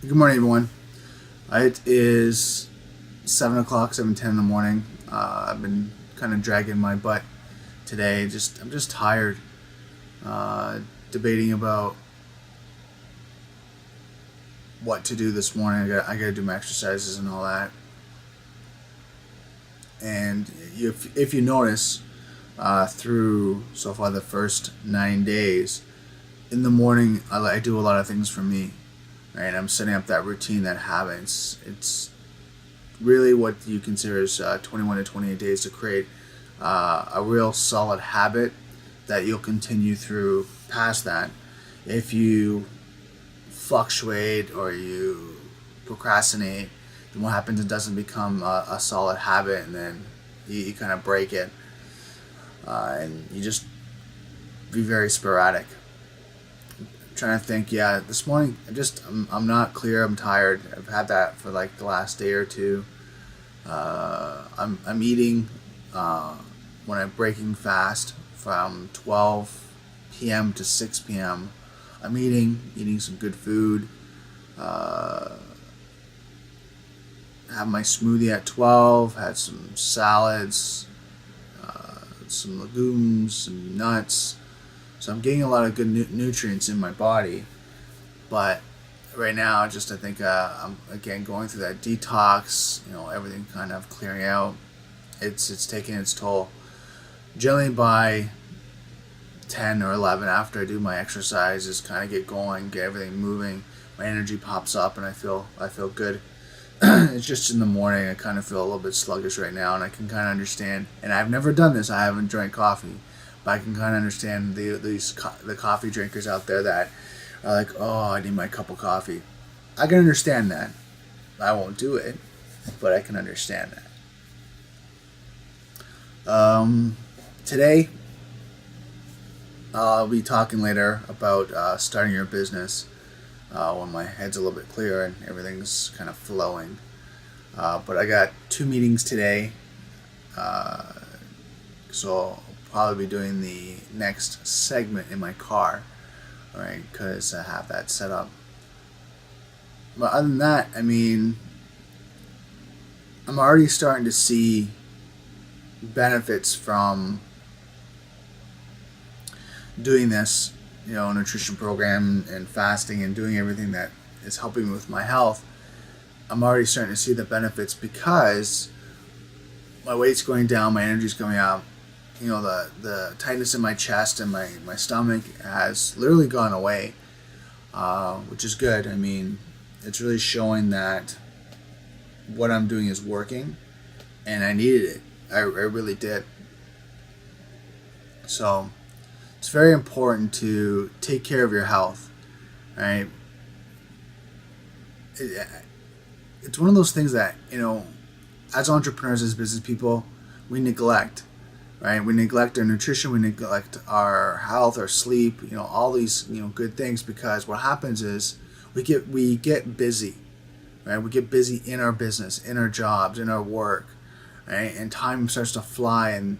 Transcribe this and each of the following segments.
Good morning, everyone. It is 7 o'clock, 7:10 in the morning. I've been kind of dragging my butt today. I'm just tired. Debating about what to do this morning. I got to do my exercises and all that. And if you notice, through so far the first 9 days, in the morning I do a lot of things for me. Right, I'm setting up that routine, that habit. It's really what you consider as 21 to 28 days to create a real solid habit that you'll continue through past that. If you fluctuate or you procrastinate, then what happens? It doesn't become a solid habit, and then you kind of break it, and you just be very sporadic. Trying to think. Yeah, this morning I'm not clear. I'm tired. I've had that for like the last day or two. I'm eating when I'm breaking fast from 12 p.m. to 6 p.m. I'm eating some good food. Have my smoothie at 12. Had some salads, some legumes, some nuts. So I'm getting a lot of good nutrients in my body, but right now, I think I'm again going through that detox. Everything kind of clearing out. It's taking its toll. Generally, by 10 or 11, after I do my exercises, kind of get going, get everything moving, my energy pops up, and I feel good. It's just in the morning. I kind of feel a little bit sluggish right now, and I can kind of understand. And I've never done this. I haven't drank coffee. But I can kind of understand the coffee drinkers out there that are like, oh, I need my cup of coffee. I can understand that. I won't do it, but I can understand that. Today, I'll be talking later about starting your business when my head's a little bit clearer and everything's kind of flowing. But I got 2 meetings today, so probably be doing the next segment in my car, right? Because I have that set up. But other than that, I'm already starting to see benefits from doing this, nutrition program and fasting and doing everything that is helping with my health. I'm already starting to see the benefits because my weight's going down, my energy's going up. The tightness in my chest and my stomach has literally gone away, which is good. It's really showing that what I'm doing is working, and I needed it. I really did. So it's very important to take care of your health, right? It's one of those things that, as entrepreneurs, as business people, we neglect. Right, we neglect our nutrition, we neglect our health, our sleep, all these good things, because what happens is we get busy, right? We get busy in our business, in our jobs, in our work, right? And time starts to fly, and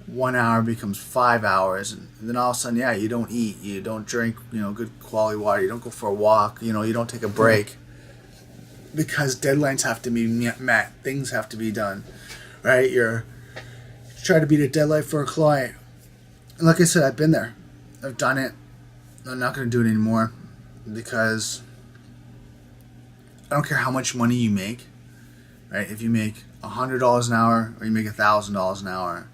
1 hour becomes 5 hours, and then all of a sudden, you don't eat, you don't drink, good quality water, you don't go for a walk, you don't take a break, because deadlines have to be met, things have to be done, right? You're try to beat a deadline for a client. And like I said, I've been there. I've done it. I'm not going to do it anymore, because I don't care how much money you make, right? If you make $100 an hour or you make $1,000 an hour,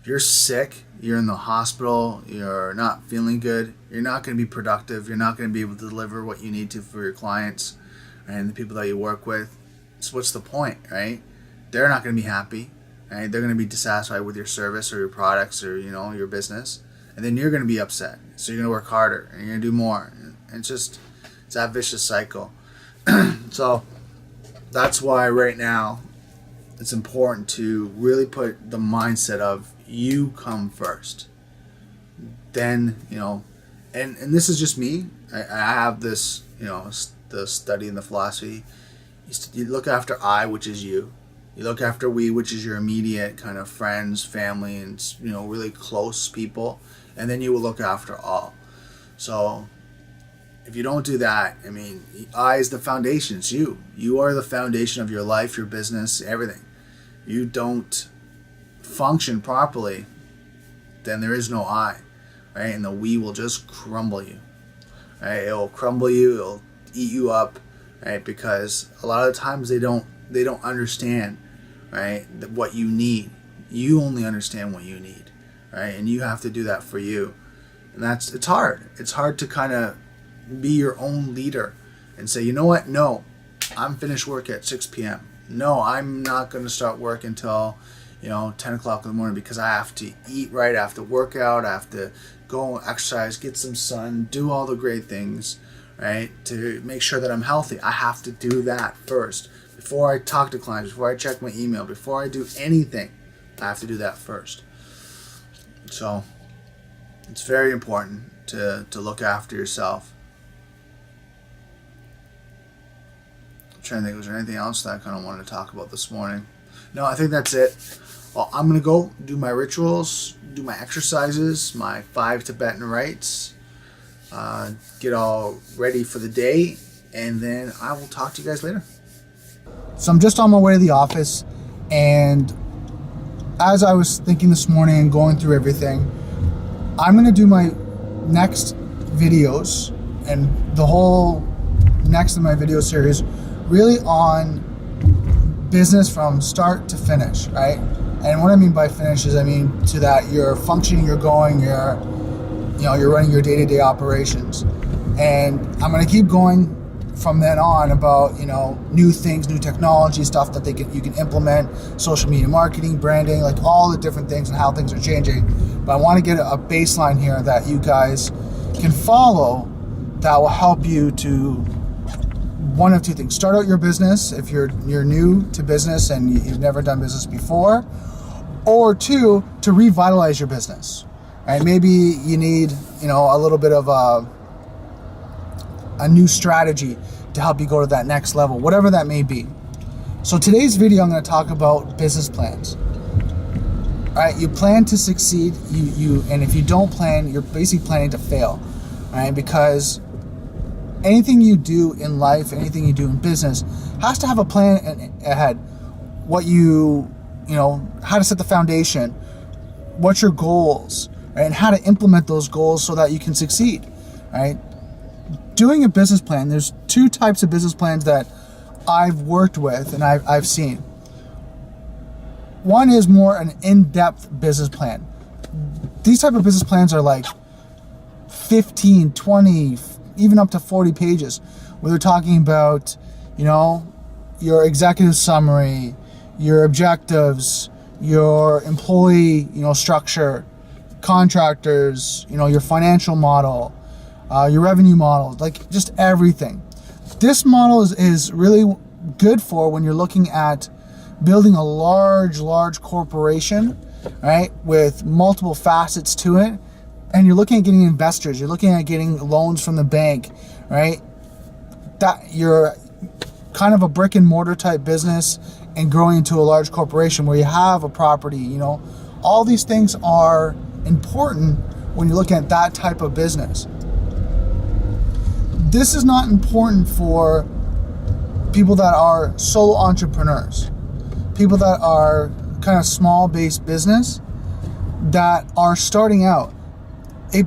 if you're sick, you're in the hospital, you're not feeling good, you're not going to be productive, you're not going to be able to deliver what you need to for your clients and the people that you work with. So what's the point, right? They're not going to be happy. Right? They're going to be dissatisfied with your service or your products or your business, and then you're going to be upset. So you're going to work harder and you're going to do more. And it's that vicious cycle. So that's why right now it's important to really put the mindset of you come first. Then and this is just me. I have this the study and the philosophy. You look after I, which is you. You look after we, which is your immediate kind of friends, family, and really close people, and then you will look after all. So If you don't do that, I mean, I is the foundation. It's you. You are the foundation of your life, your business, everything. You don't function properly, then there is no I, right? And the we will just crumble you, right? It'll crumble you. It'll eat you up, right? Because a lot of the times they don't understand, right? What you need. You only understand what you need, right? And you have to do that for you, and it's hard. It's hard to kind of be your own leader and say, you know what? No, I'm finished work at 6 p.m. No, I'm not going to start work until 10 o'clock in the morning because I have to eat right, I have to work out, I have to go exercise, get some sun, do all the great things, right, to make sure that I'm healthy. I have to do that first. Before I talk to clients, before I check my email, before I do anything, I have to do that first. So it's very important to look after yourself. I'm trying to think, was there anything else that I kind of wanted to talk about this morning? No, I think that's it. Well, I'm going to go do my rituals, do my exercises, my 5 Tibetan rites, get all ready for the day, and then I will talk to you guys later. So I'm just on my way to the office, and as I was thinking this morning and going through everything, I'm going to do my next videos and the whole next in my video series really on business from start to finish, right? And what I mean by finish is, I mean to that you're functioning, you're going, you're running your day-to-day operations. And I'm going to keep going from then on about, new things, new technology, stuff that you can implement, social media marketing, branding, like all the different things and how things are changing. But I want to get a baseline here that you guys can follow that will help you to one of two things: start out your business if you're new to business and you've never done business before, or two, to revitalize your business. Right? Maybe you need a little bit of a new strategy to help you go to that next level, whatever that may be. So today's video, I'm going to talk about business plans. All right, you plan to succeed, and if you don't plan, you're basically planning to fail, right? Because anything you do in life, anything you do in business has to have a plan ahead. What how to set the foundation, what's your goals, right? And how to implement those goals so that you can succeed, right? Doing a business plan, there's two types of business plans that I've worked with and I've seen. One is more an in-depth business plan. These type of business plans are like 15, 20, even up to 40 pages, where they're talking about, your executive summary, your objectives, your employee, structure, contractors, your financial model, your revenue model, like just everything. This model is really good for when you're looking at building a large corporation, right, with multiple facets to it, and you're looking at getting investors, you're looking at getting loans from the bank, right? That you're kind of a brick and mortar type business and growing into a large corporation where you have a property, all these things are important when you're looking at that type of business. This is not important for people that are solo entrepreneurs, people that are kind of small-based business that are starting out. It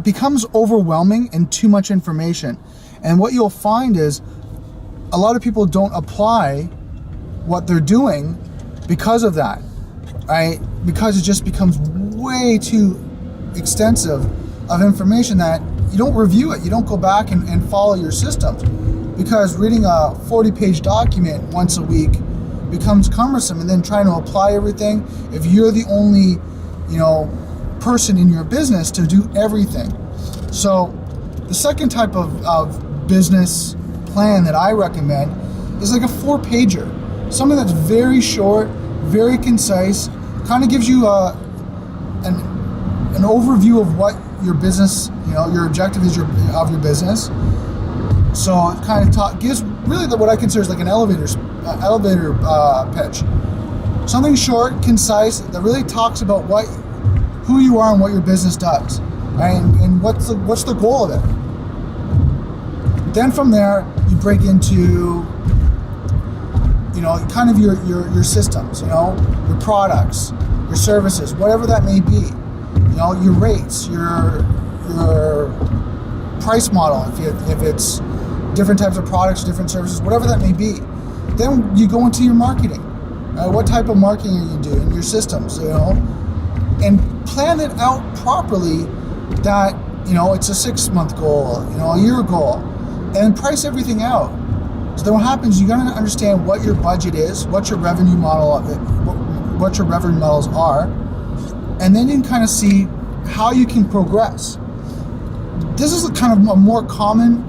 becomes overwhelming and too much information. And what you'll find is a lot of people don't apply what they're doing because of that, right? Because it just becomes way too extensive of information that you don't review it. You don't go back and follow your systems, because reading a 40-page document once a week becomes cumbersome, and then trying to apply everything if you're the only, person in your business to do everything. So the second type of business plan that I recommend is like a 4-pager, something that's very short, very concise, kind of gives you an overview of what your business, your objective is of your business. So it kind of gives really what I consider is like an elevator pitch. Something short, concise, that really talks about who you are and what your business does, right? And what's the goal of it. Then from there, you break into, kind of your systems, your products, your services, whatever that may be, your rates, your price model, if it's different types of products, different services, whatever that may be. Then you go into your marketing. What type of marketing are you doing? Your systems, and plan it out properly that, it's a 6-month goal, a year goal, and price everything out. So then what happens, you got to understand what your budget is, what your revenue models are, and then you can kind of see how you can progress. This is a kind of a more common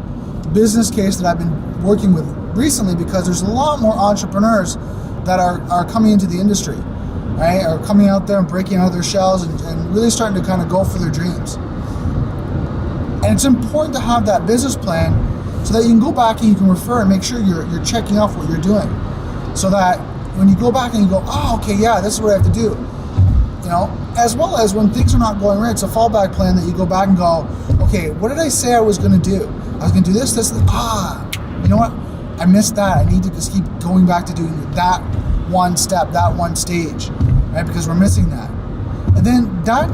business case that I've been working with recently, because there's a lot more entrepreneurs that are coming into the industry, right? Are coming out there and breaking out of their shells and really starting to kind of go for their dreams. And it's important to have that business plan so that you can go back and you can refer and make sure you're checking off what you're doing, so that when you go back and you go, oh, okay, yeah, this is what I have to do, as well as when things are not going right, it's a fallback plan that you go back and go, okay, what did I say I was going to do? I was going to do this, you know what? I missed that. I need to just keep going back to doing that one step, that one stage, right? Because we're missing that. And then that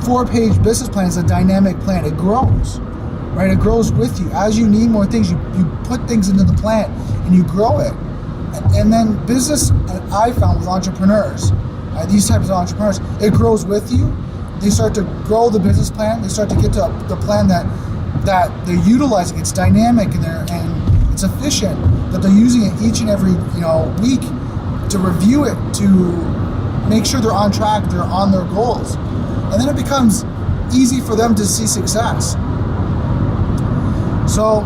4-page business plan is a dynamic plan. It grows, right? It grows with you. As you need more things, you put things into the plan and you grow it. And then business, I found with entrepreneurs, these types of entrepreneurs, it grows with you. They start to grow the business plan. They start to get to the plan that they're utilizing. It's dynamic and it's efficient, that they're using it each and every week to review it, to make sure they're on track, they're on their goals. And then it becomes easy for them to see success. So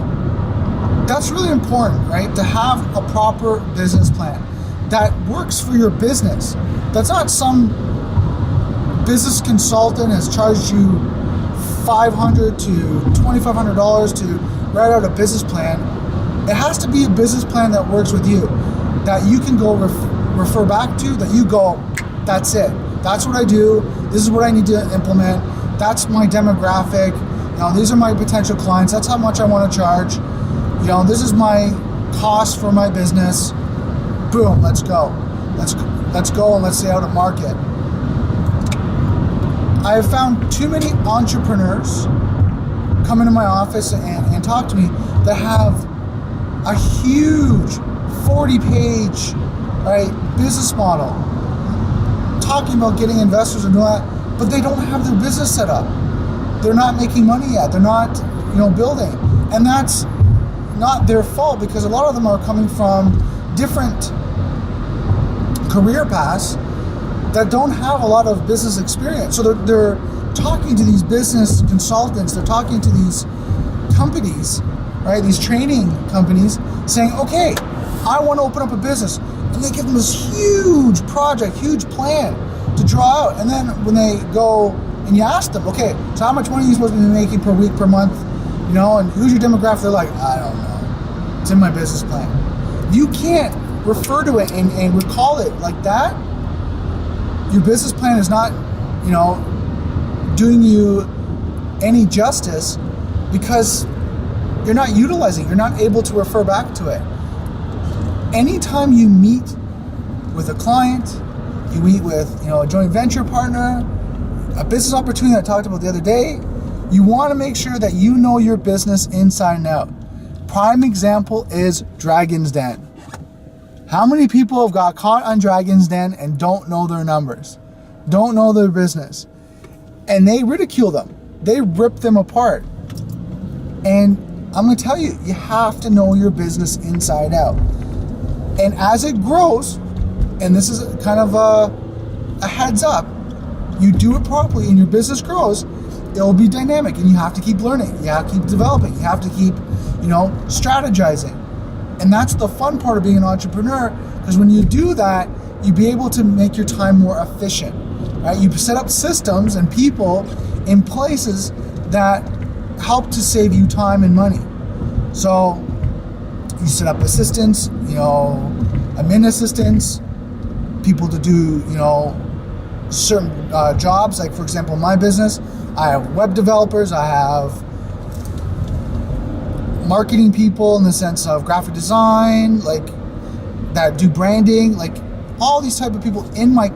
that's really important, right? To have a proper business plan that works for your business. That's not some business consultant has charged you $500 to $2,500 to write out a business plan. It has to be a business plan that works with you, that you can go refer back to, that you go, that's it. That's what I do. This is what I need to implement. That's my demographic. These are my potential clients. That's how much I want to charge. This is my cost for my business. Boom, let's go. Let's go and let's stay out of market. I have found too many entrepreneurs come into my office and talk to me that have a huge 40-page, business model, talking about getting investors and doing that, but they don't have their business set up. They're not making money yet. They're not, building. And that's not their fault, because a lot of them are coming from different career paths that don't have a lot of business experience. So they're talking to these business consultants, they're talking to these companies, right? These training companies, saying, okay, I want to open up a business. And they give them this huge project, huge plan to draw out. And then when they go and you ask them, okay, so how much money are you supposed to be making per week, per month? And who's your demographic? They're like, I don't know. It's in my business plan. You can't refer to it and recall it like that. Your business plan is not, doing you any justice, because you're not utilizing, you're not able to refer back to it. Anytime you meet with a client, you meet with, a joint venture partner, a business opportunity that I talked about the other day, you want to make sure that you know your business inside and out. Prime example is Dragon's Den. How many people have got caught on Dragon's Den and don't know their numbers, don't know their business, and they ridicule them, they rip them apart? And I'm going to tell you, you have to know your business inside out. And as it grows, and this is kind of a heads up, you do it properly and your business grows, it will be dynamic, and you have to keep learning, you have to keep developing, you have to keep, strategizing. And that's the fun part of being an entrepreneur, because when you do that, you'll be able to make your time more efficient, right? You set up systems and people in places that help to save you time and money. So you set up assistants, admin assistants, people to do, certain jobs. Like, for example, my business, I have web developers, I have marketing people in the sense of graphic design, like that do branding, like all these type of people in my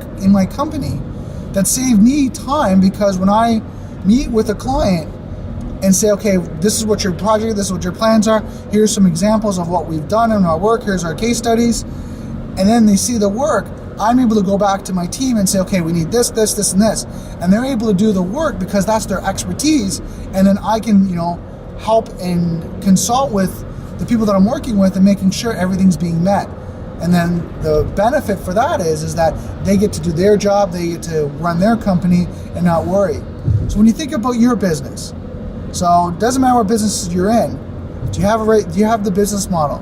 company that save me time, because when I meet with a client and say, okay, this is what your project, this is what your plans are, here's some examples of what we've done in our work, here's our case studies, and then they see the work, I'm able to go back to my team and say, okay, we need this, this, this, and this, and they're able to do the work because that's their expertise, and then I can, help and consult with the people that I'm working with and making sure everything's being met. And then the benefit for that is that they get to do their job, they get to run their company and not worry. So when you think about your business, so it doesn't matter what business you're in, do you have the business model?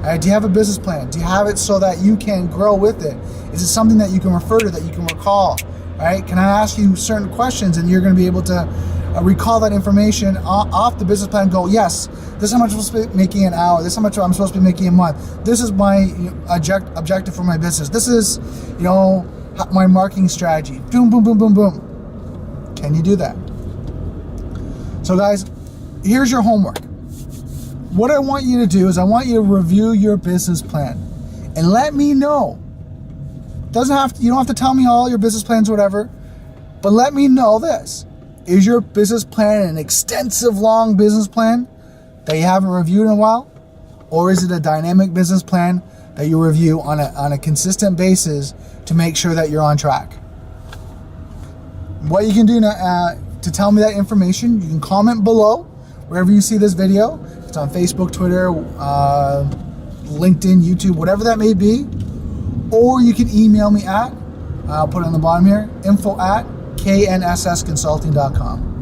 Right? Do you have a business plan? Do you have it so that you can grow with it? Is it something that you can refer to, that you can recall? Right? Can I ask you certain questions and you're going to be able to recall that information off the business plan and go, yes, this is how much I'm supposed to be making an hour. This is how much I'm supposed to be making a month. This is my objective for my business. This is, my marketing strategy. Boom, boom, boom, boom, boom. Can you do that? So guys, here's your homework. What I want you to do is I want you to review your business plan and let me know. You don't have to tell me all your business plans or whatever, but let me know this. Is your business plan an extensive, long business plan that you haven't reviewed in a while? Or is it a dynamic business plan that you review on a consistent basis to make sure that you're on track? What you can do to tell me that information, you can comment below wherever you see this video. It's on Facebook, Twitter, LinkedIn, YouTube, whatever that may be. Or you can email me at, I'll put it on the bottom here, info@knssconsulting.com.